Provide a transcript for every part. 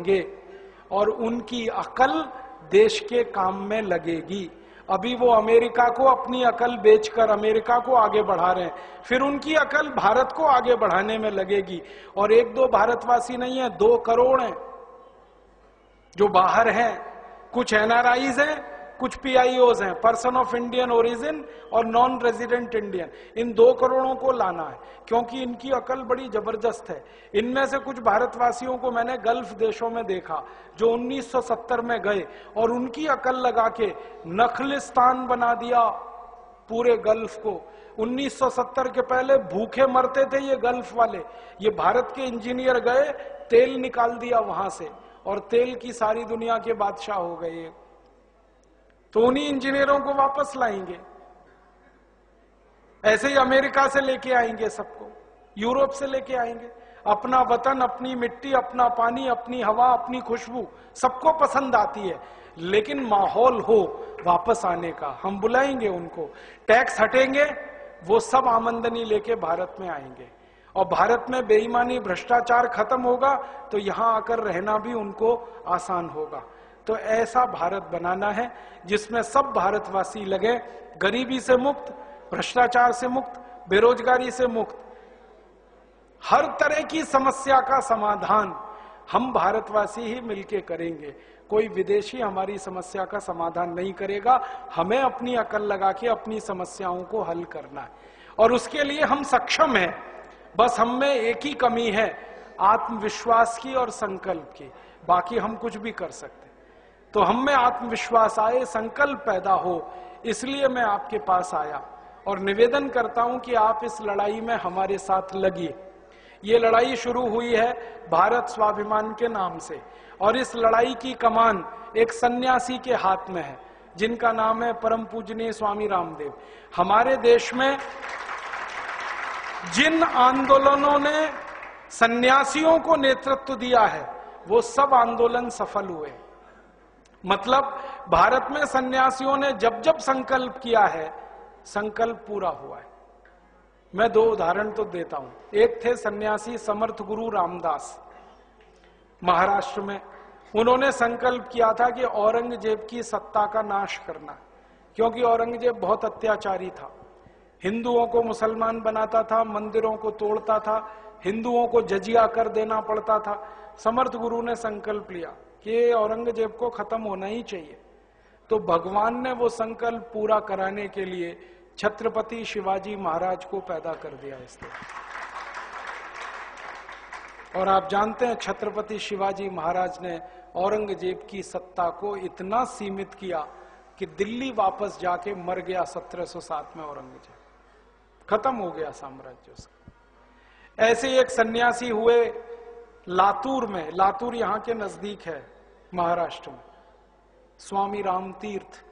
गे और उनकी अकल देश के काम में लगेगी। अभी वो अमेरिका को अपनी अकल बेचकर अमेरिका को आगे बढ़ा रहे हैं, फिर उनकी अकल भारत को आगे बढ़ाने में लगेगी। और एक दो भारतवासी नहीं है, 2 करोड़ हैं जो बाहर हैं। कुछ एनआरआईज हैं, कुछ पीआईओज हैं, पर्सन ऑफ इंडियन ओरिजिन और नॉन रेजिडेंट इंडियन। इन 2 करोड़ों को लाना है, क्योंकि इनकी अकल बड़ी जबरदस्त है। इनमें से कुछ भारतवासियों को मैंने गल्फ देशों में देखा जो 1970 में गए और उनकी अकल लगा के नखलिस्तान बना दिया पूरे गल्फ को। 1970 के पहले भूखे मरते थे ये गल्फ वाले। ये भारत के इंजीनियर गए, तेल निकाल दिया वहां से और तेल की सारी दुनिया के बादशाह हो गए। तो उन्हीं इंजीनियरों को वापस लाएंगे। ऐसे ही अमेरिका से लेके आएंगे सबको, यूरोप से लेके आएंगे। अपना वतन, अपनी मिट्टी, अपना पानी, अपनी हवा, अपनी खुशबू सबको पसंद आती है, लेकिन माहौल हो वापस आने का, हम बुलाएंगे उनको। टैक्स हटेंगे, वो सब आमदनी लेके भारत में आएंगे और भारत में बेईमानी भ्रष्टाचार खत्म होगा तो यहां आकर रहना भी उनको आसान होगा। तो ऐसा भारत बनाना है जिसमें सब भारतवासी लगे, गरीबी से मुक्त, भ्रष्टाचार से मुक्त, बेरोजगारी से मुक्त, हर तरह की समस्या का समाधान हम भारतवासी ही मिलके करेंगे। कोई विदेशी हमारी समस्या का समाधान नहीं करेगा। हमें अपनी अकल लगा के अपनी समस्याओं को हल करना है और उसके लिए हम सक्षम हैं। बस हम में एक ही कमी है, आत्मविश्वास की और संकल्प की। बाकी हम कुछ भी कर सकते। तो हम में आत्मविश्वास आए, संकल्प पैदा हो, इसलिए मैं आपके पास आया और निवेदन करता हूं कि आप इस लड़ाई में हमारे साथ लगिए। ये लड़ाई शुरू हुई है भारत स्वाभिमान के नाम से और इस लड़ाई की कमान एक सन्यासी के हाथ में है जिनका नाम है परम पूजनीय स्वामी रामदेव। हमारे देश में जिन आंदोलनों ने सन्यासियों को नेतृत्व दिया है वो सब आंदोलन सफल हुए। मतलब भारत में सन्यासियों ने जब जब संकल्प किया है, संकल्प पूरा हुआ है। मैं 2 उदाहरण तो देता हूं। एक थे सन्यासी समर्थ गुरु रामदास, महाराष्ट्र में। उन्होंने संकल्प किया था कि औरंगजेब की सत्ता का नाश करना, क्योंकि औरंगजेब बहुत अत्याचारी था, हिंदुओं को मुसलमान बनाता था, मंदिरों को तोड़ता था, हिंदुओं को जजिया कर देना पड़ता था। समर्थ गुरु ने संकल्प लिया कि औरंगजेब को खत्म होना ही चाहिए। तो भगवान ने वो संकल्प पूरा कराने के लिए छत्रपति शिवाजी महाराज को पैदा कर दिया इस तरह। और आप जानते हैं छत्रपति शिवाजी महाराज ने औरंगजेब की सत्ता को इतना सीमित किया कि दिल्ली वापस जाके मर गया 1707 में औरंगजेब, खत्म हो गया साम्राज्य उसका। ऐसे एक सन्यासी हुए लातूर में, लातूर यहां के नजदीक है महाराष्ट्र में, स्वामी राम तीर्थ।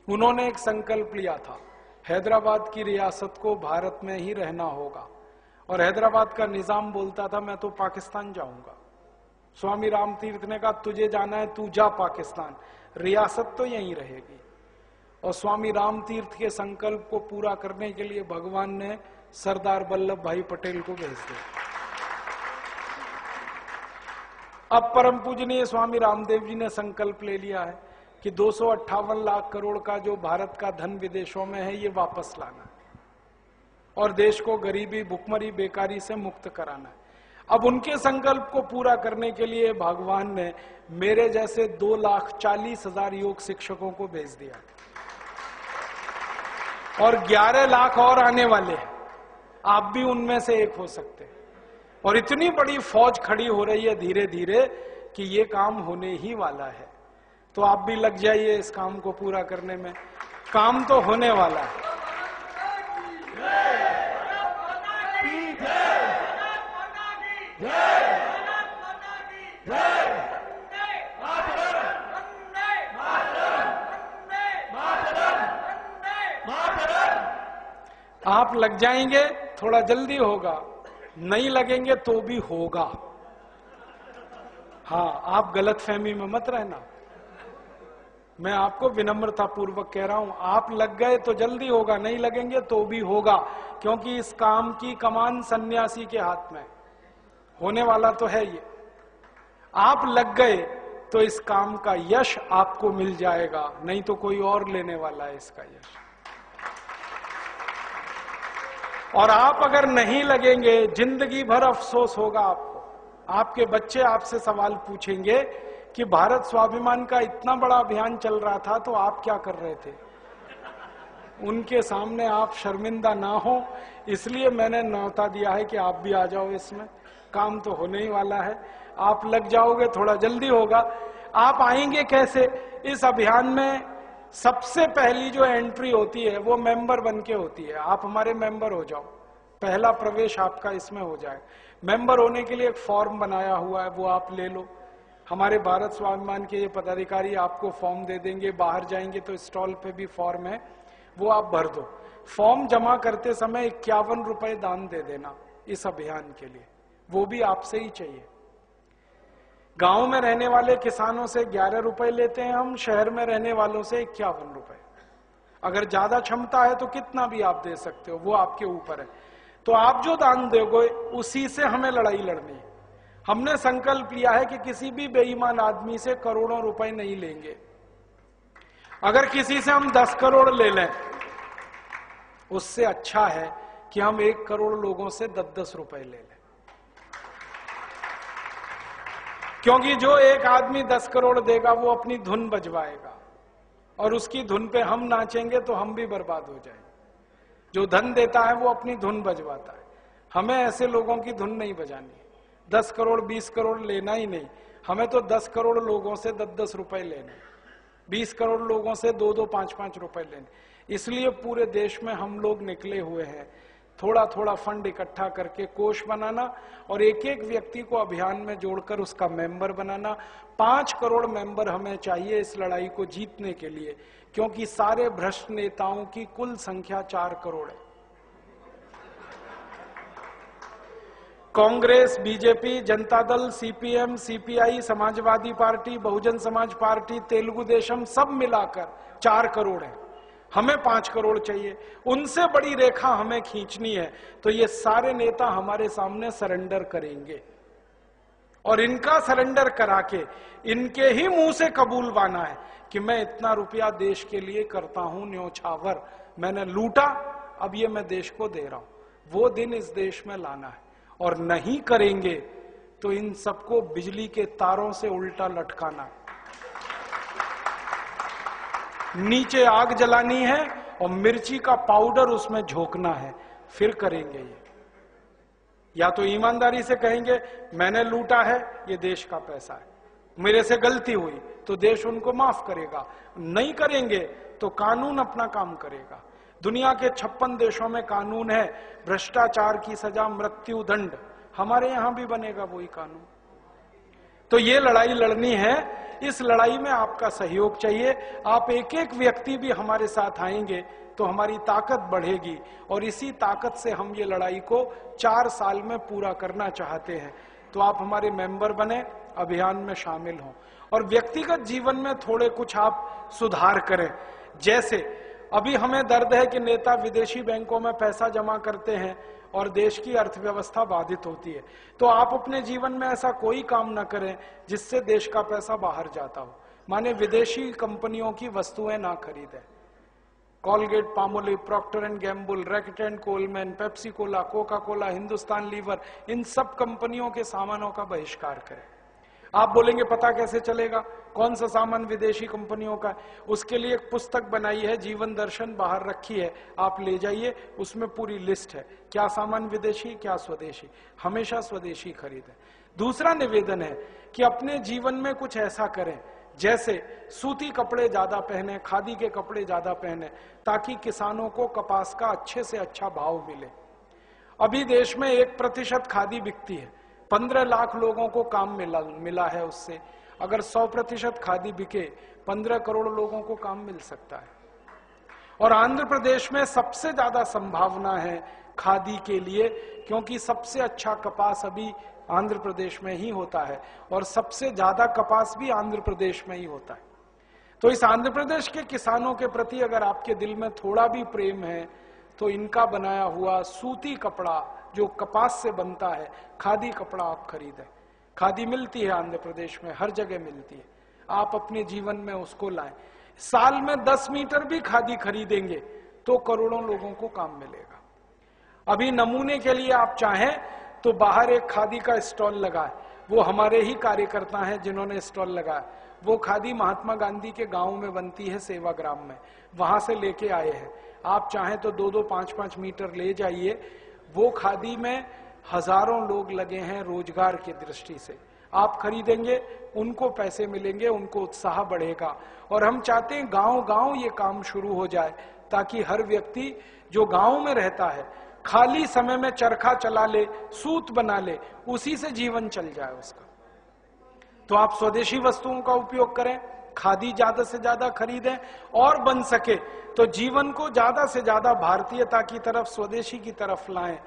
उन्होंने एक संकल्प लिया था, हैदराबाद की रियासत को भारत में ही रहना होगा और हैदराबाद का निजाम बोलता था मैं तो पाकिस्तान जाऊंगा। स्वामी राम तीर्थ ने कहा तुझे जाना है तू जा पाकिस्तान, रियासत तो यहीं रहेगी। और स्वामी राम तीर्थ के संकल्प को पूरा करने के लिए भगवान ने सरदार वल्लभ भाई पटेल को भेज दिया। अब परम पूजनीय स्वामी रामदेव जी ने संकल्प ले लिया है कि 258 लाख करोड़ का जो भारत का धन विदेशों में है ये वापस लाना है और देश को गरीबी, भुखमरी, बेकारी से मुक्त कराना है। अब उनके संकल्प को पूरा करने के लिए भगवान ने मेरे जैसे 2,40,000 योग शिक्षकों को भेज दिया और 11 लाख और आने वाले हैं। आप भी उनमें से एक हो सकते हैं। और इतनी बड़ी फौज खड़ी हो रही है धीरे धीरे कि ये काम होने ही वाला है। तो आप भी लग जाइए इस काम को पूरा करने में, काम तो होने वाला है। आप लग जाएंगे, थोड़ा जल्दी होगा, नहीं लगेंगे तो भी होगा। हाँ, आप गलतफहमी में मत रहना, मैं आपको विनम्रता पूर्वक कह रहा हूं। आप लग गए तो जल्दी होगा, नहीं लगेंगे तो भी होगा, क्योंकि इस काम की कमान सन्यासी के हाथ में होने वाला तो है ये। आप लग गए तो इस काम का यश आपको मिल जाएगा, नहीं तो कोई और लेने वाला है इसका यश। और आप अगर नहीं लगेंगे, जिंदगी भर अफसोस होगा आपको। आपके बच्चे आपसे सवाल पूछेंगे कि भारत स्वाभिमान का इतना बड़ा अभियान चल रहा था तो आप क्या कर रहे थे। उनके सामने आप शर्मिंदा ना हो, इसलिए मैंने न्योता दिया है कि आप भी आ जाओ इसमें। काम तो होने ही वाला है, आप लग जाओगे, थोड़ा जल्दी होगा। आप आएंगे कैसे इस अभियान में? सबसे पहली जो एंट्री होती है वो मेंबर बन के होती है। आप हमारे मेंबर हो जाओ, पहला प्रवेश आपका इसमें हो जाए। मेंबर होने के लिए एक फॉर्म बनाया हुआ है, वो आप ले लो। हमारे भारत स्वाभिमान के ये पदाधिकारी आपको फॉर्म दे देंगे। बाहर जाएंगे तो स्टॉल पे भी फॉर्म है, वो आप भर दो। फॉर्म जमा करते समय 51 रुपए दान दे देना इस अभियान के लिए, वो भी आपसे ही चाहिए। गांव में रहने वाले किसानों से 11 रुपए लेते हैं हम, शहर में रहने वालों से 51 रुपए। अगर ज्यादा क्षमता है तो कितना भी आप दे सकते हो, वो आपके ऊपर है। तो आप जो दान दोगे उसी से हमें लड़ाई लड़नी है। हमने संकल्प लिया है कि किसी भी बेईमान आदमी से करोड़ों रुपए नहीं लेंगे। अगर किसी से हम 10 करोड़ ले लें, उससे अच्छा है कि हम 1 करोड़ लोगों से 10-10 रुपए ले लें। क्योंकि जो एक आदमी 10 करोड़ देगा वो अपनी धुन बजवाएगा, और उसकी धुन पे हम नाचेंगे तो हम भी बर्बाद हो जाएंगे। जो धन देता है वो अपनी धुन बजवाता है। हमें ऐसे लोगों की धुन नहीं बजानी है। 10 करोड़ 20 करोड़ लेना ही नहीं, हमें तो 10 करोड़ लोगों से 10-10 रुपए लेने, 20 करोड़ लोगों से 2-2 5-5 रुपए लेने। इसलिए पूरे देश में हम लोग निकले हुए हैं थोड़ा थोड़ा फंड इकट्ठा करके कोष बनाना, और एक एक व्यक्ति को अभियान में जोड़कर उसका मेंबर बनाना। 5 करोड़ मेंबर हमें चाहिए इस लड़ाई को जीतने के लिए, क्योंकि सारे भ्रष्ट नेताओं की कुल संख्या 4 करोड़ है। Congress, BJP, Janata Dal, CPM, CPI, Samajwadi party, Bahujan Samaj party, Telugu Desam, सब मिलाकर 4 करोड़ है। हमें 5 करोड़ चाहिए, उनसे बड़ी रेखा हमें खींचनी है। तो ये सारे नेता हमारे सामने सरेंडर करेंगे, और इनका सरेंडर करा के इनके ही मुंह से कबूलवाना है कि मैं इतना रुपया देश के लिए करता हूं न्योछावर, मैंने लूटा, अब ये मैं देश को दे रहा हूं। वो दिन इस देश में लाना है, और नहीं करेंगे तो इन सबको बिजली के तारों से उल्टा लटकाना है, नीचे आग जलानी है और मिर्ची का पाउडर उसमें झोंकना है, फिर करेंगे ये। या तो ईमानदारी से कहेंगे मैंने लूटा है, ये देश का पैसा है, मेरे से गलती हुई तो देश उनको माफ करेगा। नहीं करेंगे तो कानून अपना काम करेगा। दुनिया के 56 देशों में कानून है, भ्रष्टाचार की सजा मृत्यु दंड, हमारे यहां भी बनेगा वही कानून। तो ये लड़ाई लड़नी है, इस लड़ाई में आपका सहयोग चाहिए। आप एक एक व्यक्ति भी हमारे साथ आएंगे तो हमारी ताकत बढ़ेगी, और इसी ताकत से हम ये लड़ाई को 4 साल में पूरा करना चाहते हैं। तो आप हमारे मेंबर बने, अभियान में शामिल हों, और व्यक्तिगत जीवन में थोड़े कुछ आप सुधार करें। जैसे अभी हमें दर्द है कि नेता विदेशी बैंकों में पैसा जमा करते हैं और देश की अर्थव्यवस्था बाधित होती है। तो आप अपने जीवन में ऐसा कोई काम ना करें जिससे देश का पैसा बाहर जाता हो। माने विदेशी कंपनियों की वस्तुएं ना खरीदें। Colgate, Palmolive, Procter and Gamble, Reckitt and Colman, Pepsi Cola, Coca Cola, Hindustan Lever, इन सब कंपनियों के सामानों का बहिष्कार करें। आप बोलेंगे पता कैसे चलेगा कौन सा सामान विदेशी कंपनियों का है? उसके लिए एक पुस्तक बनाई है, जीवन दर्शन, बाहर रखी है, आप ले जाइए, उसमें पूरी लिस्ट है क्या सामान विदेशी क्या स्वदेशी। हमेशा स्वदेशी खरीदें। दूसरा निवेदन है कि अपने जीवन में कुछ ऐसा करें जैसे सूती कपड़े ज्यादा पहने, खादी के कपड़े ज्यादा पहने, ताकि किसानों को कपास का अच्छे से अच्छा भाव मिले। अभी देश में 1% खादी बिकती है, 15 लाख लोगों को काम मिला है उससे। अगर 100% खादी बिके, 15 करोड़ लोगों को काम मिल सकता है। और आंध्र प्रदेश में सबसे ज्यादा संभावना है खादी के लिए, क्योंकि सबसे अच्छा कपास अभी आंध्र प्रदेश में ही होता है, और सबसे ज्यादा कपास भी आंध्र प्रदेश में ही होता है। तो इस आंध्र प्रदेश के किसानों के प्रति अगर आपके दिल में थोड़ा भी प्रेम है, तो इनका बनाया हुआ सूती कपड़ा जो कपास से बनता है, खादी कपड़ा आप खरीदें। खादी मिलती है आंध्र प्रदेश में, हर जगह मिलती है। आप अपने जीवन में उसको लाएं। साल में 10 मीटर भी खादी खरीदेंगे तो करोड़ों लोगों को काम मिलेगा। अभी नमूने के लिए आप चाहें तो बाहर एक खादी का स्टॉल लगा है, वो हमारे ही कार्यकर्ता हैं जिन्होंने स्टॉल लगाया। वो खादी महात्मा गांधी के गांव में बनती है, सेवाग्राम में, वहां से लेके आए हैं। आप चाहें तो 2-2, 5-5 मीटर ले जाइए। वो खादी में हजारों लोग लगे हैं रोजगार की दृष्टि से। आप खरीदेंगे, उनको पैसे मिलेंगे, उनको उत्साह बढ़ेगा। और हम चाहते हैं गांव गांव ये काम शुरू हो जाए, ताकि हर व्यक्ति जो गांव में रहता है खाली समय में चरखा चला ले, सूत बना ले, उसी से जीवन चल जाए उसका। तो आप स्वदेशी वस्तुओं का उपयोग करें, खादी ज्यादा से ज्यादा खरीदें, और बन सके तो जीवन को ज्यादा से ज्यादा भारतीयता की तरफ, स्वदेशी की तरफ लाएं,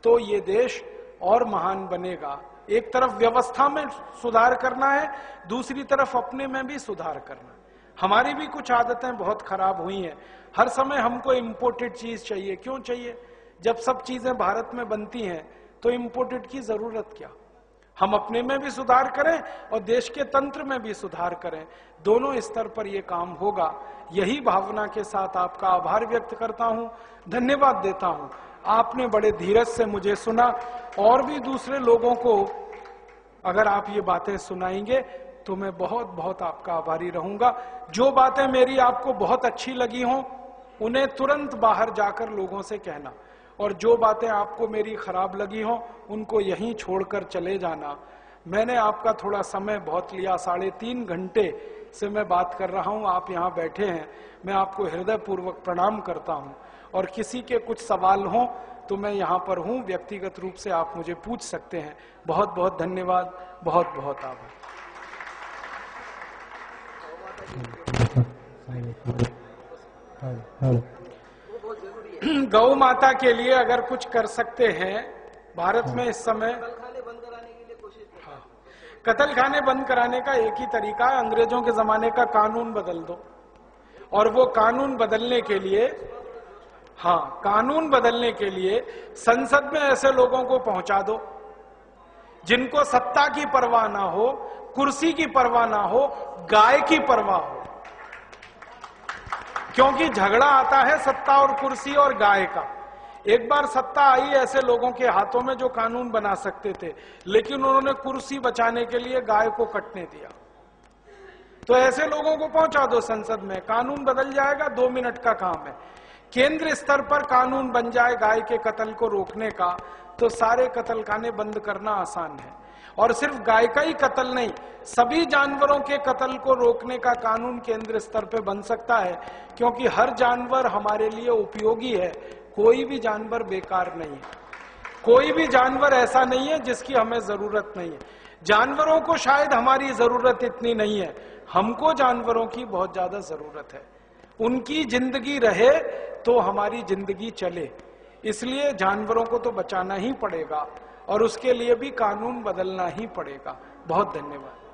तो ये देश और महान बनेगा। एक तरफ व्यवस्था में सुधार करना है, दूसरी तरफ अपने में भी सुधार करना है। हमारी भी कुछ आदतें बहुत खराब हुई हैं। हर समय हमको इंपोर्टेड चीज चाहिए। क्यों चाहिए? जब सब चीजें भारत में बनती हैं तो इंपोर्टेड की जरूरत क्या? हम अपने में भी सुधार करें और देश के तंत्र में भी सुधार करें। दोनों स्तर पर यह काम होगा। यही भावना के साथ आपका आभार व्यक्त करता हूं, धन्यवाद देता हूं। आपने बड़े धीरज से मुझे सुना, और भी दूसरे लोगों को अगर आप ये बातें सुनाएंगे तो मैं बहुत बहुत आपका आभारी रहूंगा। जो बातें मेरी आपको बहुत अच्छी लगी हों उन्हें तुरंत बाहर जाकर लोगों से कहना, और जो बातें आपको मेरी खराब लगी हों उनको यहीं छोड़कर चले जाना। मैंने आपका थोड़ा समय बहुत लिया, 3.5 घंटे से मैं बात कर रहा हूं, आप यहाँ बैठे हैं। मैं आपको हृदयपूर्वक प्रणाम करता हूं, और किसी के कुछ सवाल हों तो मैं यहाँ पर हूं, व्यक्तिगत रूप से आप मुझे पूछ सकते हैं। बहुत बहुत धन्यवाद, बहुत बहुत आभार। गौ माता के लिए अगर कुछ कर सकते हैं भारत में इस समय, कत्ल खाने बंद कराने का एक ही तरीका है, अंग्रेजों के जमाने का कानून बदल दो। और वो कानून बदलने के लिए, कानून बदलने के लिए संसद में ऐसे लोगों को पहुंचा दो जिनको सत्ता की परवाह ना हो, कुर्सी की परवाह ना हो, गाय की परवाह हो। क्योंकि झगड़ा आता है सत्ता और कुर्सी और गाय का। एक बार सत्ता आई ऐसे लोगों के हाथों में जो कानून बना सकते थे, लेकिन उन्होंने कुर्सी बचाने के लिए गाय को कटने दिया। तो ऐसे लोगों को पहुंचा दो संसद में, कानून बदल जाएगा, 2 मिनट का काम है। केंद्र स्तर पर कानून बन जाए गाय के कत्ल को रोकने का, तो सारे कत्ल खाने बंद करना आसान है। और सिर्फ गाय का ही कत्ल नहीं, सभी जानवरों के कत्ल को रोकने का कानून केंद्र स्तर पर बन सकता है, क्योंकि हर जानवर हमारे लिए उपयोगी है। कोई भी जानवर बेकार नहीं है, कोई भी जानवर ऐसा नहीं है जिसकी हमें जरूरत नहीं है। जानवरों को शायद हमारी जरूरत इतनी नहीं है, हमको जानवरों की बहुत ज्यादा जरूरत है। उनकी जिंदगी रहे तो हमारी जिंदगी चले, इसलिए जानवरों को तो बचाना ही पड़ेगा, और उसके लिए भी कानून बदलना ही पड़ेगा। बहुत धन्यवाद।